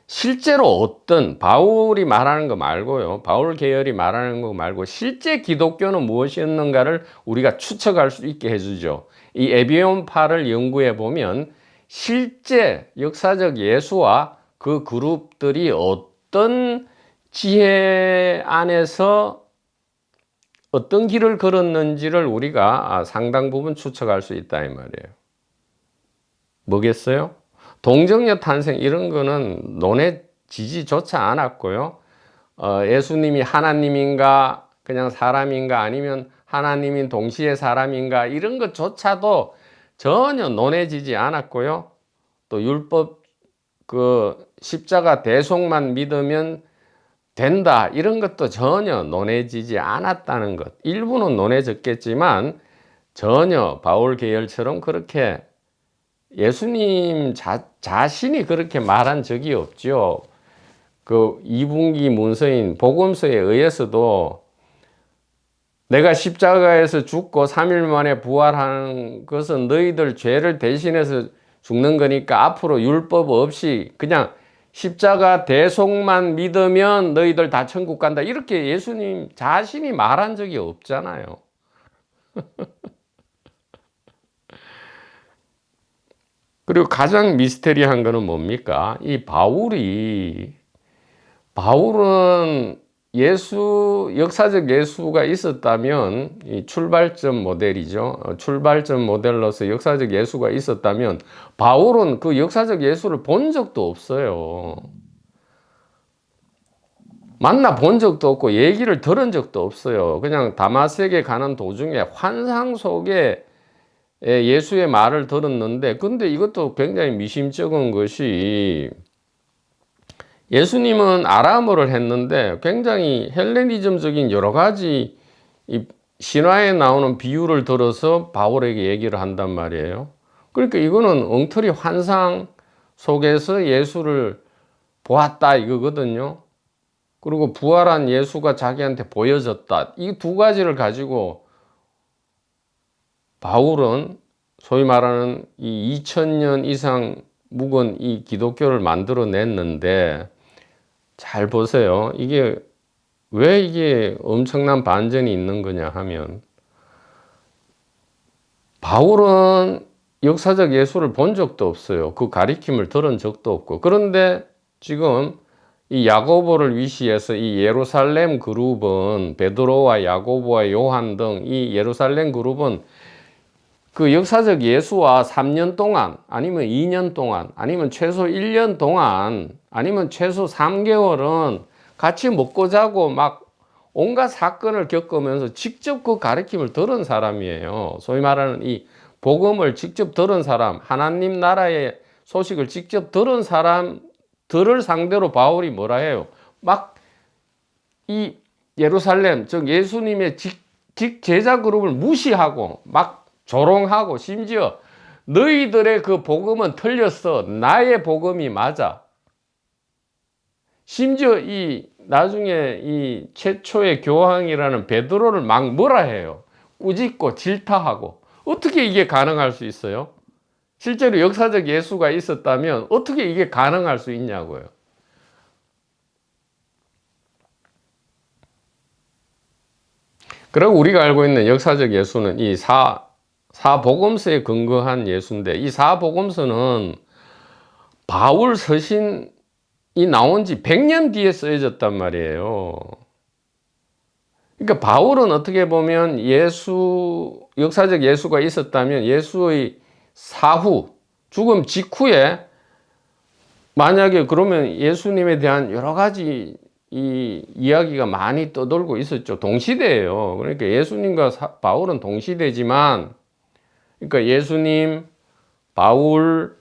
실제로 어떤 바울이 말하는 거 말고요. 바울 계열이 말하는 거 말고 실제 기독교는 무엇이었는가를 우리가 추측할 수 있게 해주죠. 이 에비온파를 연구해 보면 실제 역사적 예수와 그 그룹들이 어떤 지혜 안에서 어떤 길을 걸었는지를 우리가 상당 부분 추측할 수 있다 이 말이에요. 뭐겠어요? 동정녀 탄생 이런 거는 논해지지조차 않았고요. 예수님이 하나님인가 그냥 사람인가 아니면 하나님인 동시에 사람인가 이런 것조차도 전혀 논해지지 않았고요. 또 율법 십자가 대속만 믿으면 된다 이런 것도 전혀 논해지지 않았다는 것. 일부는 논해졌겠지만 전혀 바울 계열처럼 그렇게 예수님 자신이 그렇게 말한 적이 없죠. 그 2분기 문서인 복음서에 의해서도 내가 십자가에서 죽고 3일 만에 부활하는 것은 너희들 죄를 대신해서 죽는 거니까 앞으로 율법 없이 그냥 십자가 대속만 믿으면 너희들 다 천국 간다. 이렇게 예수님 자신이 말한 적이 없잖아요. 그리고 가장 미스테리한 거는 뭡니까? 이 바울은 역사적 예수가 있었다면, 이 출발점 모델이죠. 출발점 모델로서 역사적 예수가 있었다면, 바울은 그 역사적 예수를 본 적도 없어요. 만나 본 적도 없고, 얘기를 들은 적도 없어요. 그냥 다마섹에 가는 도중에 환상 속에 예수의 말을 들었는데, 근데 이것도 굉장히 미심쩍은 것이, 예수님은 아람어를 했는데 굉장히 헬레니즘적인 여러 가지 이 신화에 나오는 비유를 들어서 바울에게 얘기를 한단 말이에요. 그러니까 이거는 엉터리 환상 속에서 예수를 보았다 이거거든요. 그리고 부활한 예수가 자기한테 보여졌다. 이 두 가지를 가지고 바울은 소위 말하는 이 2000년 이상 묵은 이 기독교를 만들어냈는데, 잘 보세요. 왜 이게 엄청난 반전이 있는 거냐 하면, 바울은 역사적 예수를 본 적도 없어요. 그 가리킴을 들은 적도 없고. 그런데 지금 이 야고보를 위시해서 이 예루살렘 그룹은 베드로와 야고보와 요한 등 이 예루살렘 그룹은 그 역사적 예수와 3년 동안 아니면 2년 동안 아니면 최소 1년 동안 아니면 최소 3개월은 같이 먹고 자고 막 온갖 사건을 겪으면서 직접 그 가르침을 들은 사람이에요. 소위 말하는 이 복음을 직접 들은 사람, 하나님 나라의 소식을 직접 들은 사람들을 상대로 바울이 뭐라 해요? 막 이 예루살렘, 즉 예수님의 제자 그룹을 무시하고 막 조롱하고 심지어 너희들의 그 복음은 틀렸어. 나의 복음이 맞아. 심지어 이 나중에 이 최초의 교황이라는 베드로를 막 뭐라 해요? 꾸짖고 질타하고. 어떻게 이게 가능할 수 있어요? 실제로 역사적 예수가 있었다면 어떻게 이게 가능할 수 있냐고요. 그리고 우리가 알고 있는 역사적 예수는 이 사복음서에 근거한 예수인데, 이 사복음서는 바울 서신이 나온 지 100년 뒤에 쓰여졌단 말이에요. 그러니까 바울은 어떻게 보면 역사적 예수가 있었다면 예수의 사후, 죽음 직후에 만약에 그러면 예수님에 대한 여러 가지 이 이야기가 많이 떠돌고 있었죠. 동시대예요. 그러니까 예수님과 바울은 동시대지만, 그러니까 예수님, 바울,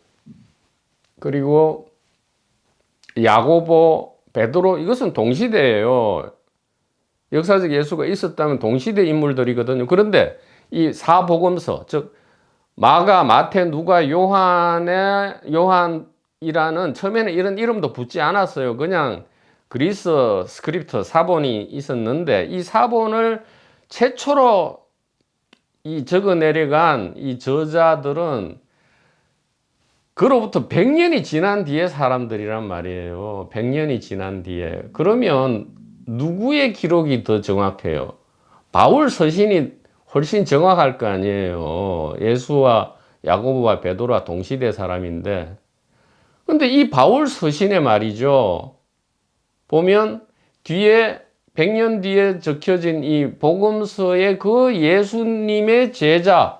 그리고 야고보, 베드로, 이것은 동시대예요. 역사적 예수가 있었다면 동시대 인물들이거든요. 그런데 이 사복음서, 즉 마가, 마태, 누가, 요한이라는 처음에는 이런 이름도 붙지 않았어요. 그냥 그리스 스크립트 사본이 있었는데, 이 사본을 최초로 이 적어 내려간 이 저자들은 그로부터 100년이 지난 뒤에 사람들이란 말이에요. 100년이 지난 뒤에. 그러면 누구의 기록이 더 정확해요? 바울 서신이 훨씬 정확할 거 아니에요. 예수와 야고보와 베드로와 동시대 사람인데. 근데 이 바울 서신에 말이죠. 보면 뒤에 100년 뒤에 적혀진 이 복음서의 그 예수님의 제자,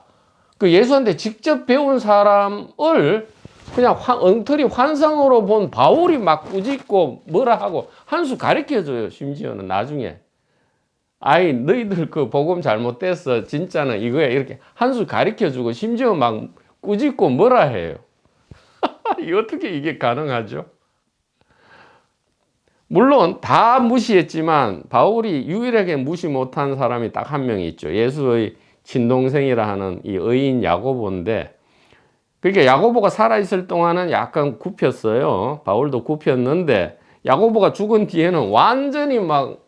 그 예수한테 직접 배운 사람을 그냥 엉터리 환상으로 본 바울이 막 꾸짖고 뭐라 하고 한 수 가르쳐줘요. 심지어는 나중에. 아이 너희들 그 복음 잘못됐어. 진짜는 이거야. 이렇게 한 수 가르쳐주고 심지어 막 꾸짖고 뭐라 해요. 어떻게 이게 가능하죠? 물론 다 무시했지만 바울이 유일하게 무시 못한 사람이 딱 한 명 있죠. 예수의 친동생이라 하는 이 의인 야고보인데, 그러니까 야고보가 살아있을 동안은 약간 굽혔어요. 바울도 굽혔는데 야고보가 죽은 뒤에는 완전히 막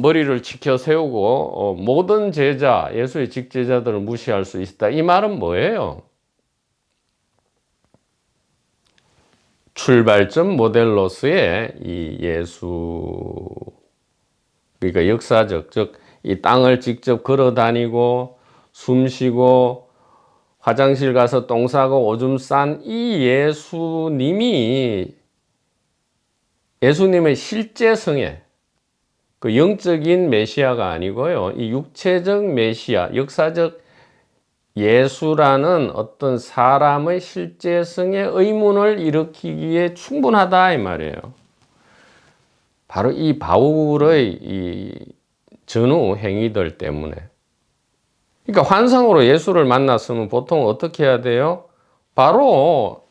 머리를 치켜 세우고 모든 제자, 예수의 직제자들을 무시할 수 있다. 이 말은 뭐예요? 출발점 모델로서의 이 예수, 그러니까 역사적, 즉 이 땅을 직접 걸어 다니고 숨 쉬고 화장실 가서 똥 싸고 오줌 싼 이 예수님이 예수님의 실제성에 그 영적인 메시아가 아니고요. 이 육체적 메시아, 역사적 예수라는 어떤 사람의 실제성에 의문을 일으키기에 충분하다 이 말이에요. 바로 이 바울의 이 전후 행위들 때문에. 그러니까 환상으로 예수를 만났으면 보통 어떻게 해야 돼요? 바로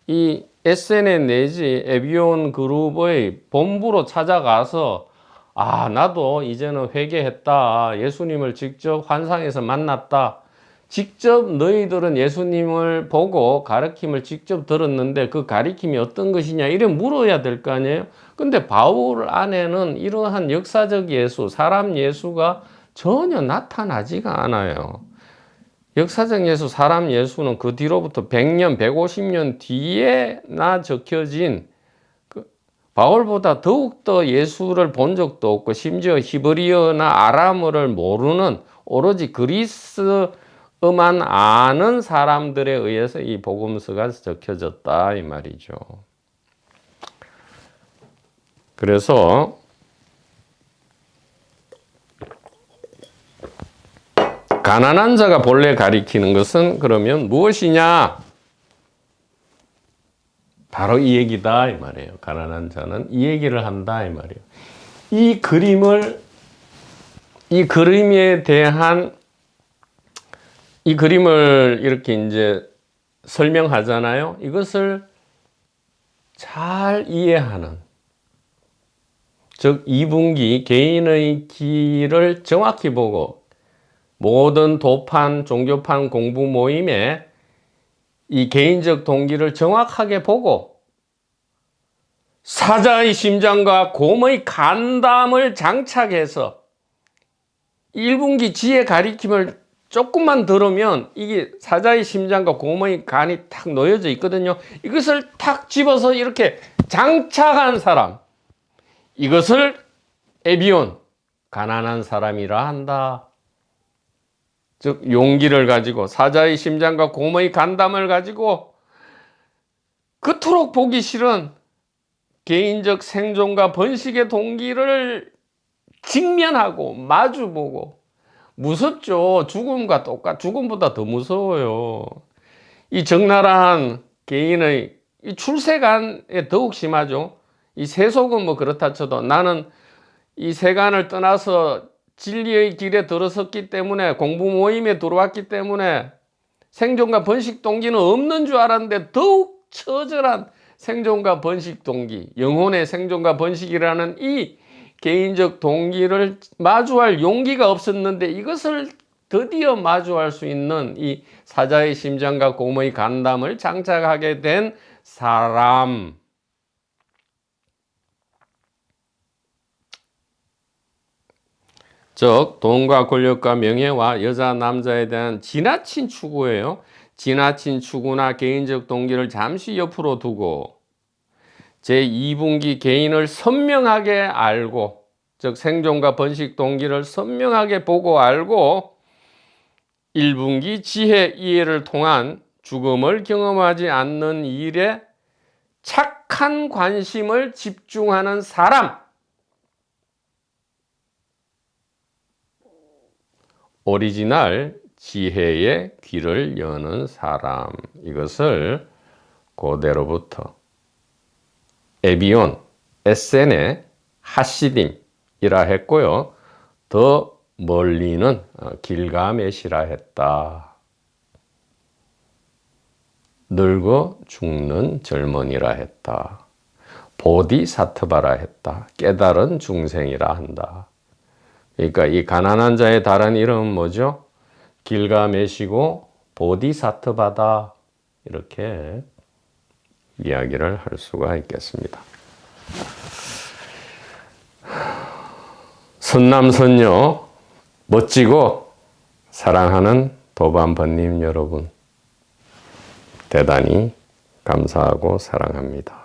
이 에세네 내지 에비온 그룹의 본부로 찾아가서 나도 이제는 회개했다. 예수님을 직접 환상에서 만났다. 직접 너희들은 예수님을 보고 가르침을 직접 들었는데 그 가르침이 어떤 것이냐 이래 물어야 될 거 아니에요. 근데 바울 안에는 이러한 역사적 예수, 사람 예수가 전혀 나타나지가 않아요. 역사적 예수, 사람 예수는 그 뒤로부터 100년, 150년 뒤에나 적혀진 바울보다 더욱더 예수를 본 적도 없고 심지어 히브리어나 아람어를 모르는 오로지 그리스어만 아는 사람들에 의해서 이 복음서가 적혀졌다 이 말이죠. 그래서 가난한 자가 본래 가리키는 것은 그러면 무엇이냐? 바로 이 얘기다 이 말이에요. 가난한 자는 이 얘기를 한다 이 말이에요. 이 그림에 대한 이 그림을 이렇게 이제 설명하잖아요. 이것을 잘 이해하는, 즉 2분기 개인의 길을 정확히 보고 모든 도판, 종교판 공부 모임에 이 개인적 동기를 정확하게 보고 사자의 심장과 곰의 간담을 장착해서 1분기 지혜 가리킴을 조금만 들으면 이게 사자의 심장과 곰의 간이 탁 놓여져 있거든요. 이것을 탁 집어서 이렇게 장착한 사람, 이것을 에비온, 가난한 사람이라 한다. 즉 용기를 가지고 사자의 심장과 곰의 간담을 가지고 그토록 보기 싫은 개인적 생존과 번식의 동기를 직면하고 마주보고, 무섭죠. 죽음보다 더 무서워요. 이 적나라한 개인의 이 출세관에 더욱 심하죠. 이 세속은 뭐 그렇다 쳐도 나는 이 세간을 떠나서 진리의 길에 들어섰기 때문에, 공부 모임에 들어왔기 때문에 생존과 번식 동기는 없는 줄 알았는데 더욱 처절한 생존과 번식 동기, 영혼의 생존과 번식이라는 이 개인적 동기를 마주할 용기가 없었는데 이것을 드디어 마주할 수 있는 이 사자의 심장과 곰의 간담을 장착하게 된 사람. 즉 돈과 권력과 명예와 여자 남자에 대한 지나친 추구예요. 지나친 추구나 개인적 동기를 잠시 옆으로 두고 제2분기 개인을 선명하게 알고, 즉 생존과 번식 동기를 선명하게 보고 알고 1분기 지혜 이해를 통한 죽음을 경험하지 않는 일에 착한 관심을 집중하는 사람, 오리지널 지혜의 귀를 여는 사람, 이것을 그대로부터 에비온, 에센의 하시딤이라 했고요. 더 멀리는 길가메시라 했다. 늙어 죽는 젊은이라 했다. 보디사트바라 했다. 깨달은 중생이라 한다. 그러니까 이 가난한 자의 다른 이름은 뭐죠? 길가메시고 보디사트바다, 이렇게 이야기를 할 수가 있겠습니다. 선남선녀 멋지고 사랑하는 도반번님 여러분, 대단히 감사하고 사랑합니다.